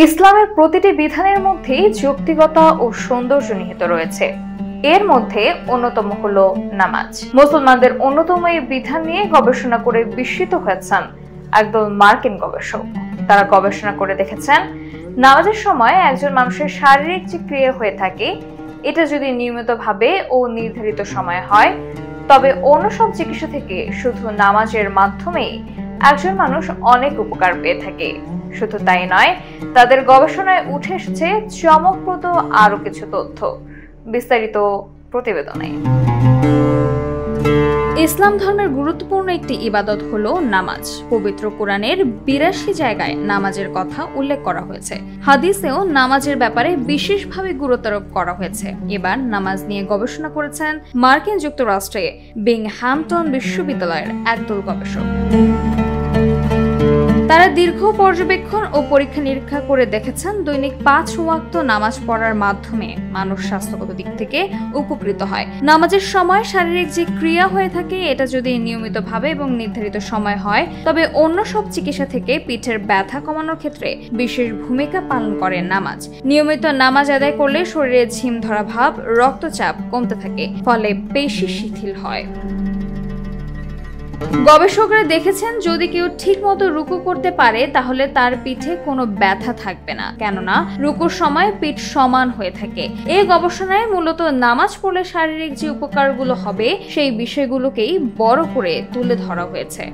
ইসলামের প্রতিটি বিধানের মধ্যেই যৌক্তিকতা ও সৌন্দর্য নিহিত রয়েছে। এর মধ্যে অন্যতম হলো নামাজ। মুসলমানদের অন্যতম এই বিধান নিয়ে গবেষণা করে বিস্মিত হয়েছেন একদল মার্কিন গবেষক। তারা গবেষণা করে দেখেছেন, নামাজের সময় একজন মানুষের শারীরিক যে ক্রিয়া হয়ে থাকে, এটা যদি নিয়মিতভাবে ও নির্ধারিত সময় হয়, তবে অন্য সব চিকিৎসা থেকে শুধু নামাজের মাধ্যমেই একজন মানুষ অনেক উপকার পেয়ে থাকে। শুধু তাই নয়, তাদের গবেষণায় উঠে এসেছে চমকপ্রদ আরো কিছু তথ্য। বিস্তারিত প্রতিবেদনে। ইসলাম ধর্মের গুরুত্বপূর্ণ একটি ইবাদত হলো নামাজ। পবিত্র কোরআনের ৮২ জায়গায় নামাজের কথা উল্লেখ করা হয়েছে। হাদিসেও নামাজের ব্যাপারে বিশেষভাবে গুরুত্বারোপ করা হয়েছে। এবার নামাজ নিয়ে গবেষণা করেছেন মার্কিন যুক্তরাষ্ট্রে বিংহ্যামটন বিশ্ববিদ্যালয়ের একদল গবেষক। তারা দীর্ঘ পর্যবেক্ষণ ও পরীক্ষা নিরীক্ষা করে দেখেছেন, দৈনিক ৫ ওয়াক্ত নামাজ পড়ার মাধ্যমে মানুষ স্বাস্থ্যগত দিক থেকে উপকৃত হয়। নামাজের সময় শারীরিক যে ক্রিয়া হয়ে থাকে, এটা যদি নিয়মিতভাবে এবং নির্ধারিত সময় হয়, তবে অন্য সব চিকিৎসা থেকে পিঠের ব্যথা কমানোর ক্ষেত্রে বিশেষ ভূমিকা পালন করে নামাজ। নিয়মিত নামাজ আদায় করলে শরীরে ঝিম ধরা ভাব, রক্তচাপ কমতে থাকে, ফলে পেশি শিথিল হয়। গবেষকরা দেখেছেন, যদি কেউ ঠিক মতো রুকু করতে পারে, তাহলে তার পিঠে কোনো ব্যথা থাকবে না, কেননা রুকুর সময় পিঠ সমান হয়ে থাকে। এই গবেষণায় মূলত নামাজ পড়লে শারীরিক যে উপকারগুলো হবে, সেই বিষয়গুলোকেই বড় করে তুলে ধরা হয়েছে।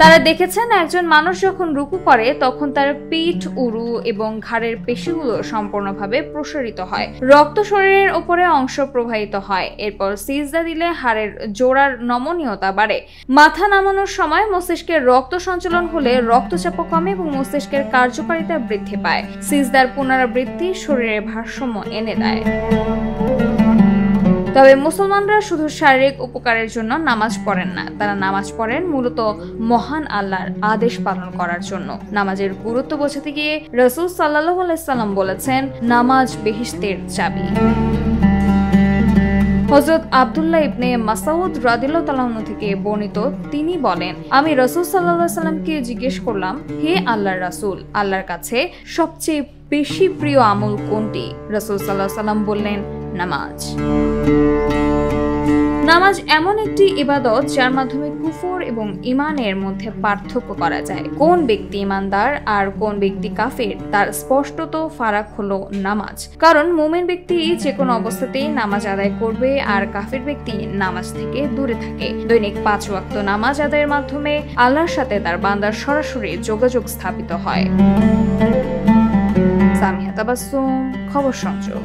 তারা দেখেছেন, একজন মানুষ যখন রুকু করে, তখন তার পিঠ, উরু এবং ঘাড়ের পেশিগুলো সম্পূর্ণভাবে প্রসারিত হয়, রক্ত শরীরের উপরে অংশ প্রবাহিত হয়। এরপর সিজদা দিলে হাড়ের জোড়ার নমনীয়তা বাড়ে। মাথা নামানোর সময় মস্তিষ্কের রক্ত সঞ্চালন হলে রক্তচাপ কমে এবং মস্তিষ্কের কার্যকারিতা বৃদ্ধি পায়। সিজদার পুনরাবৃত্তি শরীরের ভারসাম্য এনে দেয়। তবে মুসলমানরা শুধু শারীরিক উপকারের জন্য নামাজ পড়েন না, তারা নামাজ পড়েন মূলত মহান আল্লাহর আদেশ পালন করার জন্য। নামাজের গুরুত্ব বোঝাতে গিয়ে রাসূল সাল্লাল্লাহু আলাইহি সাল্লাম বলেছেন, নামাজ বেহেশতের চাবি। হযরত আব্দুল্লাহ ইবনে মাসউদ রাদিয়াল্লাহু তাআলা আনহু থেকে বর্ণিত, তিনি বলেন, আমি রাসূল সাল্লাল্লাহু আলাইহি সাল্লামকে জিজ্ঞেস করলাম, হে আল্লাহর রাসূল, আল্লাহর কাছে সবচেয়ে বেশি প্রিয় আমল কোনটি? রাসূল সাল্লাল্লাহু আলাইহি সাল্লাম বললেন, নামাজ। নামাজ এমন একটি ইবাদত যার মাধ্যমে কুফর এবং ঈমানের মধ্যে পার্থক্য করা যায়। কোন ব্যক্তি ঈমানদার আর কোন ব্যক্তি কাফের, তার স্পষ্টত ফারাক হলো নামাজ। কারণ মুমিন ব্যক্তি যে কোনো অবস্থাতেই নামাজ আদায় করবে, আর কাফের ব্যক্তি নামাজ থেকে দূরে থাকে। দৈনিক ৫ ওয়াক্ত নামাজ আদায়ের মাধ্যমে আল্লাহর সাথে তার বান্দার সরাসরি যোগাযোগ স্থাপিত হয়। সামিয়া তাবাসসুম, খবর সংযোগ।